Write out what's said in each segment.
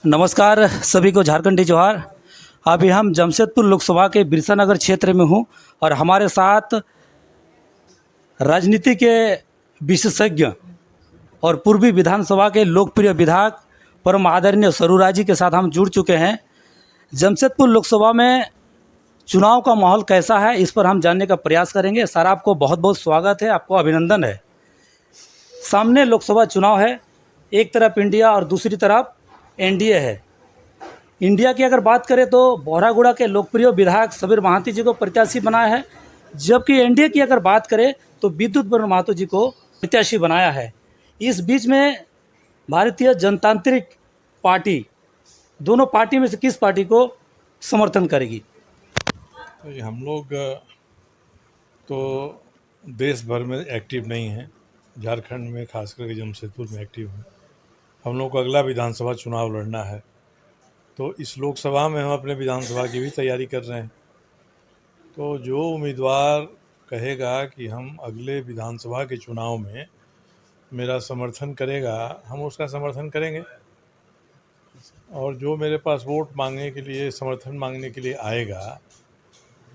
नमस्कार सभी को, झारखंडी जोहार। अभी हम जमशेदपुर लोकसभा के बिरसा नगर क्षेत्र में हूँ और हमारे साथ राजनीति के विशेषज्ञ और पूर्वी विधानसभा के लोकप्रिय विधायक परम आदरणीय सरूरा जी के साथ हम जुड़ चुके हैं। जमशेदपुर लोकसभा में चुनाव का माहौल कैसा है, इस पर हम जानने का प्रयास करेंगे। सर, आपको बहुत बहुत स्वागत है, आपको अभिनंदन है। सामने लोकसभा चुनाव है, एक तरफ इंडिया और दूसरी तरफ एनडीए है। इंडिया की अगर बात करें तो बौरागुड़ा के लोकप्रिय विधायक सबीर महांती जी को प्रत्याशी बनाया है, जबकि एनडीए की अगर बात करें तो विद्युत बर्ण महतो जी को प्रत्याशी बनाया है। इस बीच में भारतीय जनतांत्रिक पार्टी दोनों पार्टी में से किस पार्टी को समर्थन करेगी? तो ये हम लोग तो देश भर में एक्टिव नहीं हैं, झारखंड में खास करके जमशेदपुर में एक्टिव हैं। हम लोग को अगला विधानसभा चुनाव लड़ना है, तो इस लोकसभा में हम अपने विधानसभा की भी तैयारी कर रहे हैं। तो जो उम्मीदवार कहेगा कि हम अगले विधानसभा के चुनाव में मेरा समर्थन करेगा, हम उसका समर्थन करेंगे। और जो मेरे पास वोट मांगने के लिए, समर्थन मांगने के लिए आएगा,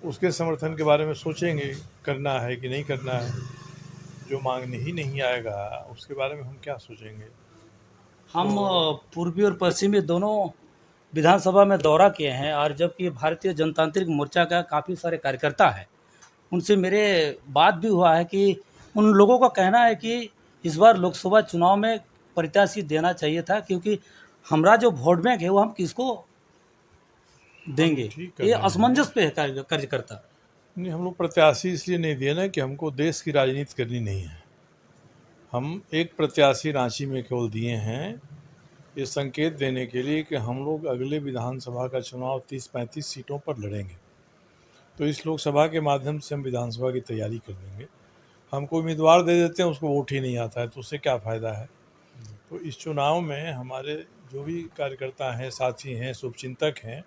उसके समर्थन के बारे में सोचेंगे करना है कि नहीं करना है। जो मांगने ही नहीं आएगा उसके बारे में हम क्या सोचेंगे। हम पूर्वी और पश्चिमी दोनों विधानसभा में दौरा किए हैं और जबकि भारतीय जनतांत्रिक मोर्चा का काफ़ी सारे कार्यकर्ता है, उनसे मेरे बात भी हुआ है कि उन लोगों का कहना है कि इस बार लोकसभा चुनाव में प्रत्याशी देना चाहिए था, क्योंकि हमारा जो वोट बैंक है वो हम किसको देंगे, ठीक ये है, असमंजस पे है कार्यकर्ता। नहीं, हम लोग प्रत्याशी इसलिए नहीं दिए ना कि हमको देश की राजनीति करनी नहीं है। हम एक प्रत्याशी रांची में केवल दिए हैं, ये संकेत देने के लिए कि हम लोग अगले विधानसभा का चुनाव 30-35 सीटों पर लड़ेंगे। तो इस लोकसभा के माध्यम से हम विधानसभा की तैयारी कर लेंगे। हमको उम्मीदवार दे देते हैं, उसको वोट ही नहीं आता है, तो उससे क्या फ़ायदा है। तो इस चुनाव में हमारे जो भी कार्यकर्ता हैं, साथी हैं, शुभचिंतक हैं,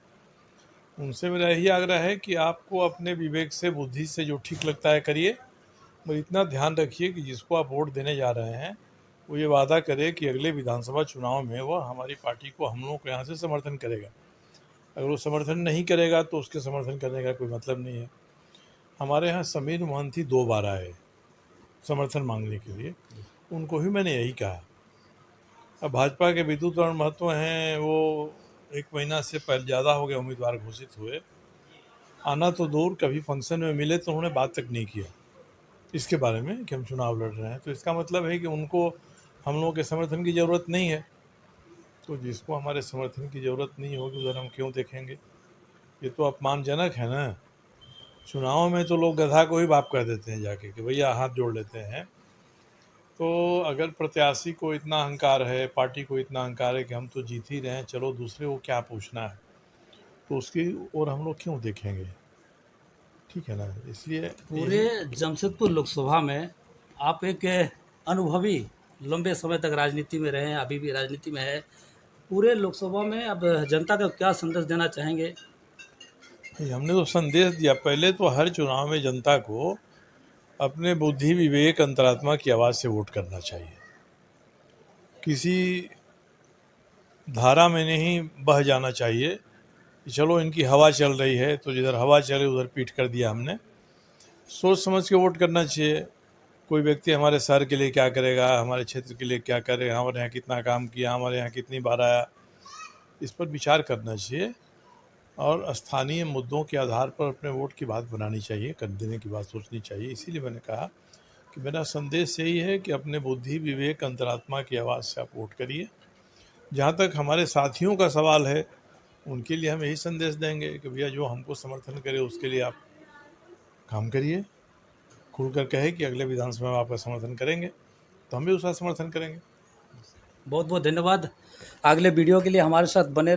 उनसे मेरा यही आग्रह है कि आपको अपने विवेक से, बुद्धि से जो ठीक लगता है करिए, मगर इतना ध्यान रखिए कि जिसको आप वोट देने जा रहे हैं वो ये वादा करे कि अगले विधानसभा चुनाव में वह हमारी पार्टी को, हम लोगों को यहाँ से समर्थन करेगा। अगर वो समर्थन नहीं करेगा तो उसके समर्थन करने का कोई मतलब नहीं है। हमारे यहाँ समीर मोहंती 2 बार आए समर्थन मांगने के लिए, उनको भी मैंने यही कहा। अब भाजपा के विद्युत बर्ण महतो हैं, वो 1 महीना से पहले ज़्यादा हो गया उम्मीदवार घोषित हुए, आना तो दूर, कभी फंक्शन में मिले तो उन्होंने बात तक नहीं किया इसके बारे में कि हम चुनाव लड़ रहे हैं। तो इसका मतलब है कि उनको हम लोगों के समर्थन की ज़रूरत नहीं है। तो जिसको हमारे समर्थन की ज़रूरत नहीं होगी उधर हम क्यों देखेंगे। ये तो अपमानजनक है ना। चुनाव में तो लोग गधा को ही बाप कह देते हैं जाके कि भैया हाथ जोड़ लेते हैं। तो अगर प्रत्याशी को इतना अहंकार है, पार्टी को इतना अहंकार है कि हम तो जीत ही रहे हैं, चलो दूसरे को क्या पूछना है, तो उसकी ओर हम लोग क्यों देखेंगे। ठीक है ना। इसलिए पूरे जमशेदपुर लोकसभा में आप एक अनुभवी, लंबे समय तक राजनीति में रहे हैं, अभी भी राजनीति में है। पूरे लोकसभा में अब जनता को क्या संदेश देना चाहेंगे? हमने तो संदेश दिया। पहले तो हर चुनाव में जनता को अपने बुद्धि, विवेक, अंतरात्मा की आवाज़ से वोट करना चाहिए। किसी धारा में नहीं बह जाना चाहिए कि चलो इनकी हवा चल रही है तो जिधर हवा चले उधर पीठ कर दिया हमने। सोच समझ के वोट करना चाहिए। कोई व्यक्ति हमारे शहर के लिए क्या करेगा, हमारे क्षेत्र के लिए क्या करेगा, हमारे यहाँ कितना काम किया, हमारे यहाँ कितनी बार आया, इस पर विचार करना चाहिए और स्थानीय मुद्दों के आधार पर अपने वोट की बात बनानी चाहिए, कर देने की बात सोचनी चाहिए। इसीलिए मैंने कहा कि मेरा संदेश यही है कि अपने बुद्धि, विवेक, अंतरात्मा की आवाज़ से आप वोट करिए। जहाँ तक हमारे साथियों का सवाल है, उनके लिए हम यही संदेश देंगे कि भैया जो हमको समर्थन करे उसके लिए आप काम करिए। खुलकर कहे कि अगले विधानसभा में आपका समर्थन करेंगे, तो हम भी उसका समर्थन करेंगे। बहुत बहुत धन्यवाद। अगले वीडियो के लिए हमारे साथ बने